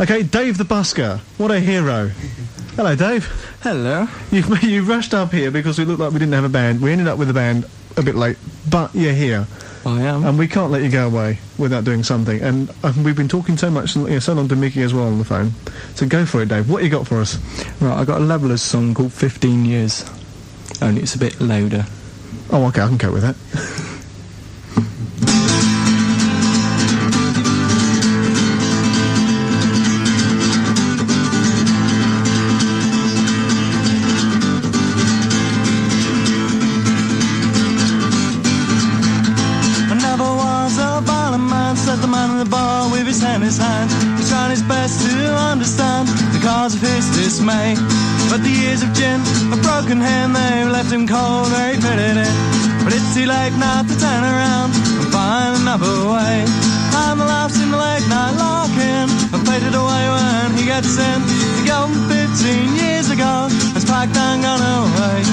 Okay, Dave the Busker, what a hero. Hello, Dave. Hello. You rushed up here because it looked like we didn't have a band. We ended up with a band a bit late, but you're here. I am. And we can't let you go away without doing something. And we've been talking so much, so long to Mickey as well on the phone. So go for it, Dave. What you got for us? Right, I got a Levellers song called 15 Years. Only it's a bit louder. Oh, okay, I can cope with that. His hand, he's trying his best to understand the cause of his dismay. But the years of gin have broken him, they've left him cold where he fitted in. But it's too late now to turn around and find another way. And the laughs in the late night lock-in have faded away when he gets in. The girl from 15 years ago has packed and gone away.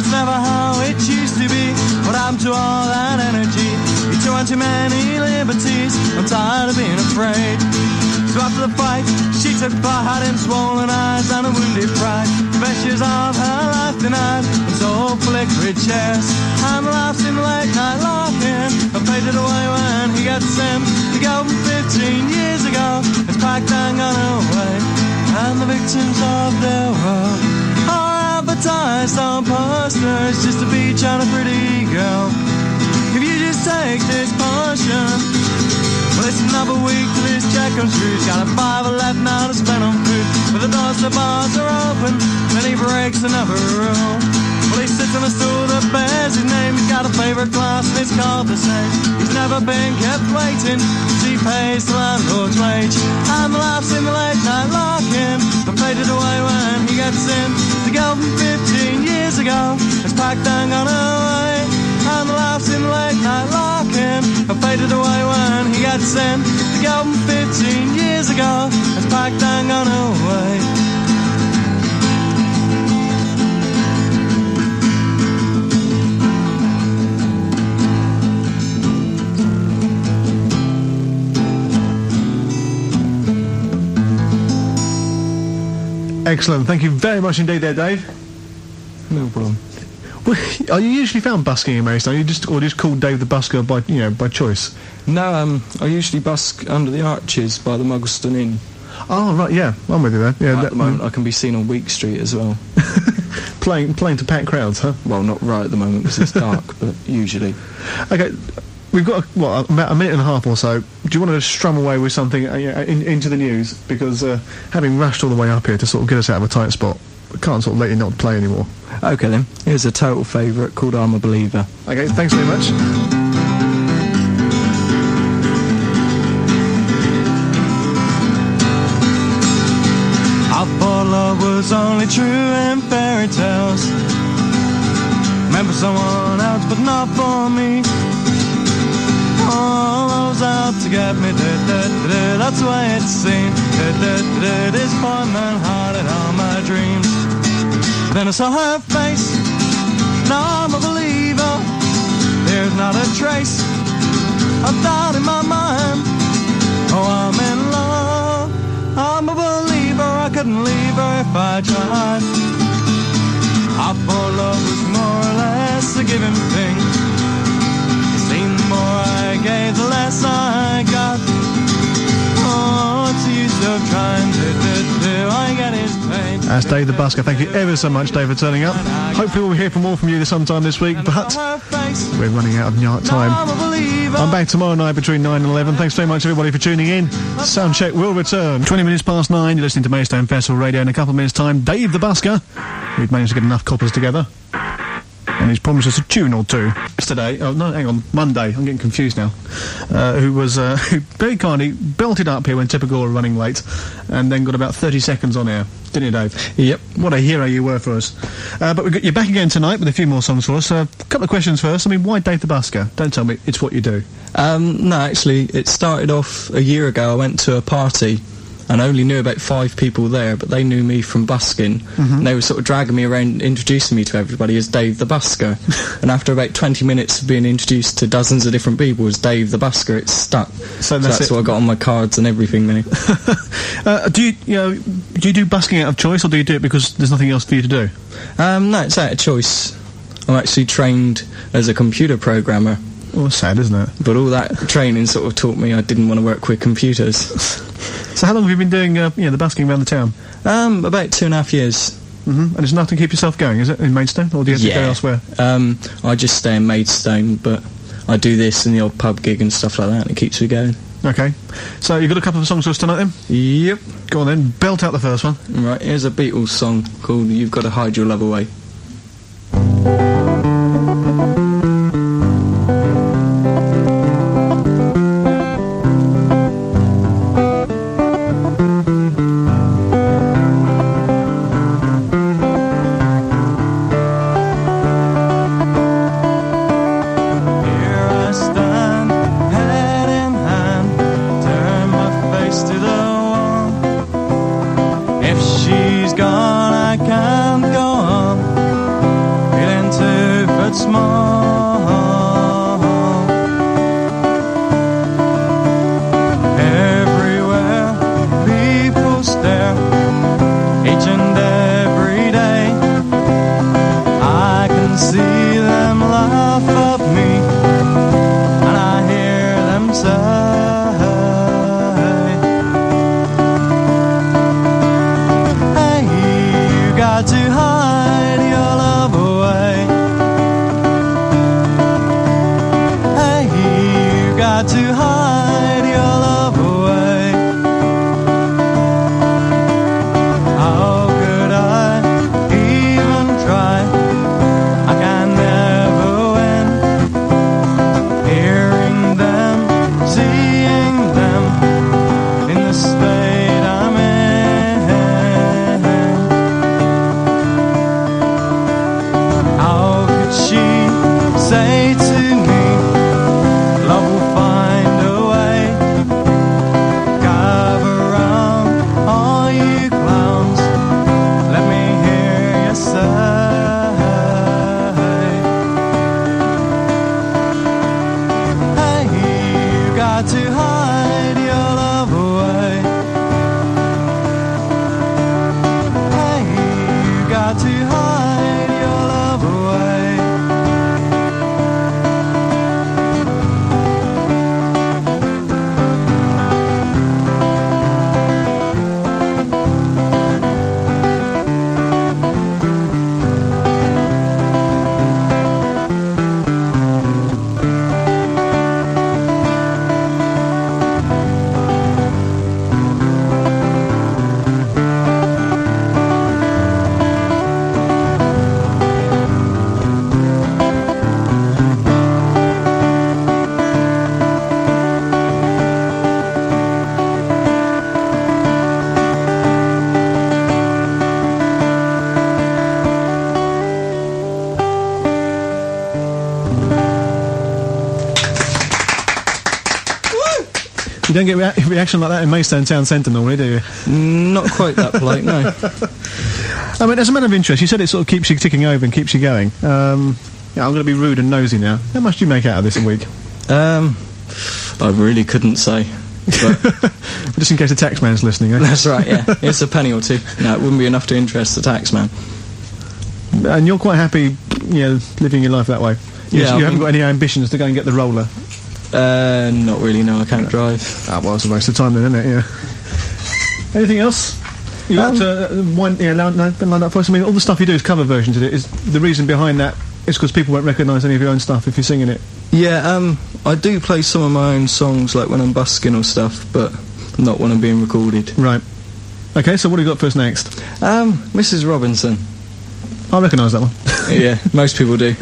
Never how it used to be. What happened to all that energy? He took on too many liberties. I'm tired of being afraid. So after the fight, she took part in swollen eyes and a wounded pride. The best years of her life denied, and so flickered chairs. And the laughs in the late night lock-in have faded away when he gets in. The girl from 15 years ago has packed and gone away. And the victims of their world advertised on posters just to be trying a pretty girl. If you just take this potion, well, it's another week till this check comes through. He's got a $5 left now to spend on food, but the doors to bars are open, then he breaks another rule. Well, he sits on a stool that bears his name. He's got a favourite class and it's called the same. He's never been kept waiting, he pays the landlord's wage. And the laughs in the late night lock-in have faded away when he gets in. The girl from 15 years ago has packed and gone away. And the laughs in the late night lock-in have faded away when he gets in. The girl from 15 years ago has packed and gone away. Excellent. Thank you very much indeed there, Dave. No problem. Well, are you usually found busking in Maidstone? Are you just called Dave the Busker by choice? No, I usually busk under the arches by the Muggleston Inn. Oh, right, yeah. I'm with you there. Yeah, at the moment I can be seen on Week Street as well. playing to packed crowds, huh? Well, not right at the moment because it's dark, but usually. Okay. We've got about a minute and a half or so. Do you want to strum away with something into the news? Because having rushed all the way up here to sort of get us out of a tight spot, I can't sort of let you not play anymore. Okay then, here's a total favourite called I'm a Believer. Okay, thanks very much. I thought love was only true in fairy tales, meant for someone else but not for me. All those out to get me, that's the way it seemed. Disappointment haunted all my dreams. Then I saw her face, now I'm a believer. There's not a trace of doubt in my mind. Oh, I'm in love, I'm a believer. I couldn't leave her if I tried. I thought love was more or less a given thing. The more I gave, the less I got. Oh, what's the use of trying to I get his pain. That's Dave the Busker. Thank you ever so much, Dave, for turning up. Hopefully we'll hear from more from you sometime this week, but we're running out of time. I'm back tomorrow night between 9 and 11. Thanks very much, everybody, for tuning in. Soundcheck will return. 20 minutes past 9. You're listening to Maidstone Festival Radio. In a couple of minutes' time, Dave the Busker. We've managed to get enough coppers together. And he's promised us a tune or two. Yesterday, oh no, hang on, Monday, I'm getting confused now, who very kindly belted up here when typical were running late, and then got about 30 seconds on air. Didn't you, Dave? Yep. What a hero you were for us. But you're back again tonight with a few more songs for us. A couple of questions first. I mean, why Dave the Busker? Don't tell me it's what you do. No, actually, it started off a year ago. I went to a party and I only knew about 5 people there, but they knew me from busking. And they were sort of dragging me around, introducing me to everybody as Dave the Busker. And after about 20 minutes of being introduced to dozens of different people as Dave the Busker, it stuck. So that's what I got on my cards and everything now. Do you do busking out of choice, or do you do it because there's nothing else for you to do? No, it's out of choice. I'm actually trained as a computer programmer. Well, sad, isn't it? But all that training sort of taught me I didn't want to work with computers. So how long have you been doing the busking around the town? About 2.5 years. And it's enough to keep yourself going, is it, in Maidstone, or do you have to go elsewhere? I just stay in Maidstone, but I do this and the odd pub gig and stuff like that, and it keeps me going. Okay. So you've got a couple of songs for us tonight then? Yep. Go on then, belt out the first one. Right, here's a Beatles song called You've Got to Hide Your Love Away. You don't get reaction like that in Maidstone Town Centre normally, do you? Not quite that polite, no. I mean, as a matter of interest, you said it sort of keeps you ticking over and keeps you going. I'm going to be rude and nosy now. How much do you make out of this a week? I really couldn't say. But just in case the taxman's listening, eh? That's right, yeah. It's a penny or two. No, it wouldn't be enough to interest the taxman. And you're quite happy, living your life that way? You haven't got any ambitions to go and get the roller? Not really, no, I can't drive. Ah, well, it's a waste of time then, isn't it? Yeah. Anything else? You got to been lined up for us. I mean, all the stuff you do is cover versions of it. Is the reason behind that is because people won't recognise any of your own stuff if you're singing it? Yeah, I do play some of my own songs, like when I'm busking or stuff, but not when I'm being recorded. Right. Okay, so what have you got for us next? Mrs. Robinson. I recognise that one. Yeah, most people do.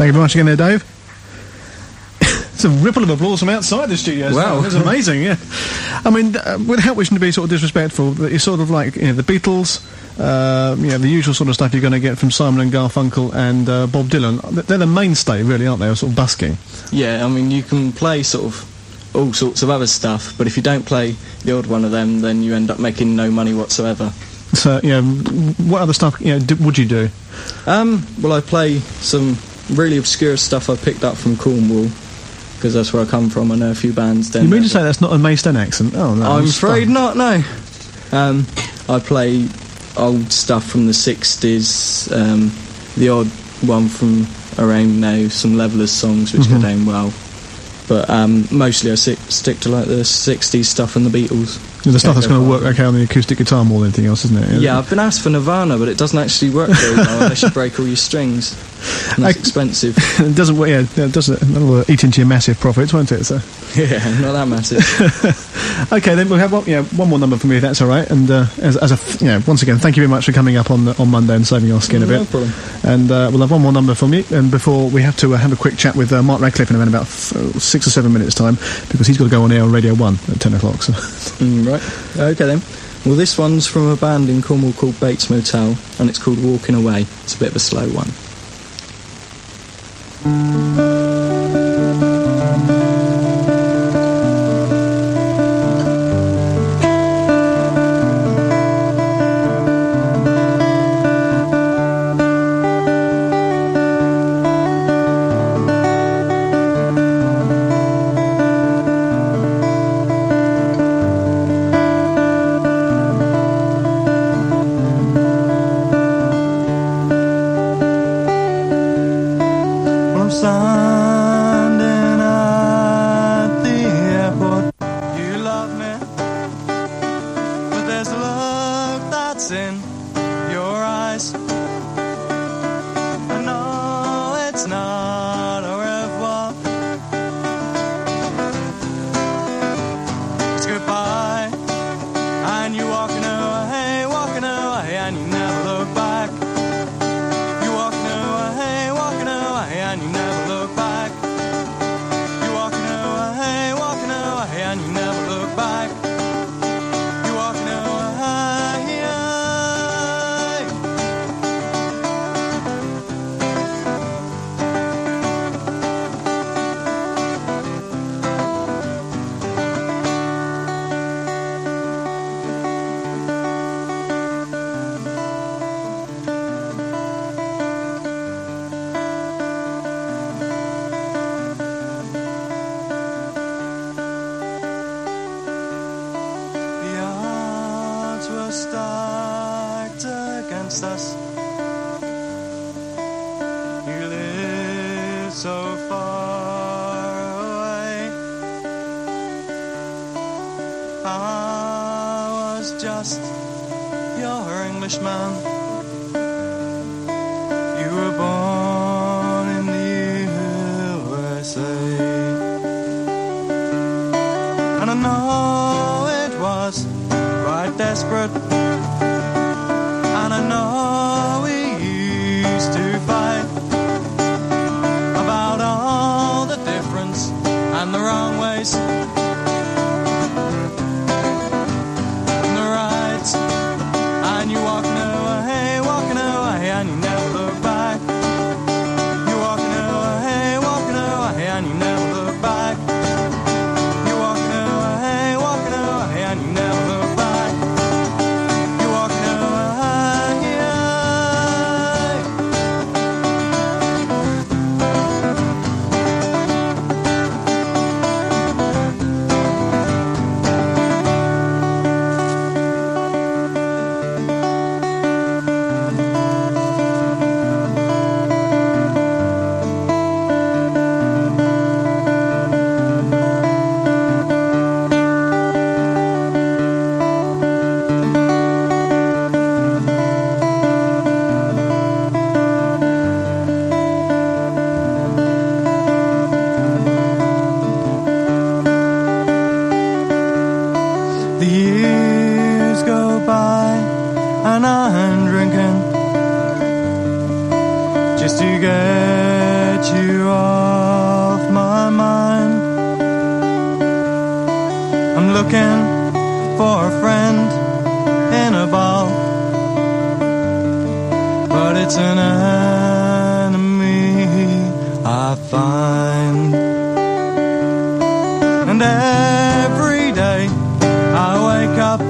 Thank you very much again there, Dave. It's a ripple of applause from outside the studio. Wow. It's amazing, yeah. I mean, without wishing to be sort of disrespectful, it's sort of like, the Beatles, the usual sort of stuff you're going to get from Simon and Garfunkel and Bob Dylan. They're the mainstay, really, aren't they, of sort of busking? Yeah, I mean, you can play sort of all sorts of other stuff, but if you don't play the odd one of them, then you end up making no money whatsoever. So, what other stuff would you do? Well, I play some really obscure stuff I picked up from Cornwall, because that's where I come from. I know a few bands. You mean to say that's not a Maidstone accent? Oh, no. I'm afraid not, no. I play old stuff from the 60s, the odd one from around now, some Levellers songs which go down well. But mostly I stick to like the 60s stuff and the Beatles. The stuff that's going to work okay on the acoustic guitar more than anything else, isn't it? Yeah, I've been asked for Nirvana, but it doesn't actually work very well unless you break all your strings. And that's expensive. It doesn't work, it doesn't. That'll eat into your massive profits, won't it? So. Yeah, not that massive. Okay, then we'll have one more number for me, if that's all right. And once again, thank you very much for coming up on Monday and saving our skin a bit. No problem. And we'll have one more number from you. And before we have to have a quick chat with Mark Radcliffe in around about 6 or 7 minutes' time, because he's got to go on air on Radio 1 at 10 o'clock. So. Right. Okay then. Well, this one's from a band in Cornwall called Bates Motel, and it's called Walking Away. It's a bit of a slow one. looking for a friend in a ball, but it's an enemy I find. And every day I wake up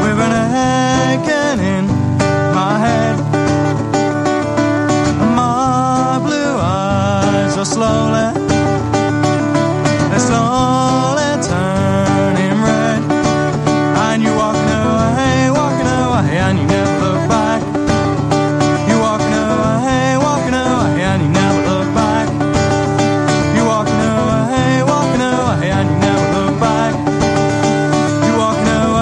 with an aching in my head, and my blue eyes are slowly turning red. And you're walking away, and you never look back. You're walking away, and you never look back. You're walking away, and you never look back. You're walking away.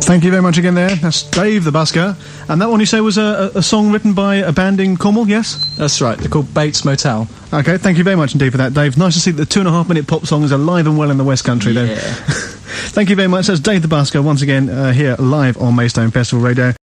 Thank you very much again there. That's Dave the Busker. And that one you say was a song written by a band in Cornwall, yes? That's right, they're called Bates Motel. Okay, thank you very much indeed for that, Dave. Nice to see that the 2.5-minute pop song is alive and well in the West Country, then. Yeah. Thank you very much. That's Dave the Busker once again here live on Maidstone Festival Radio.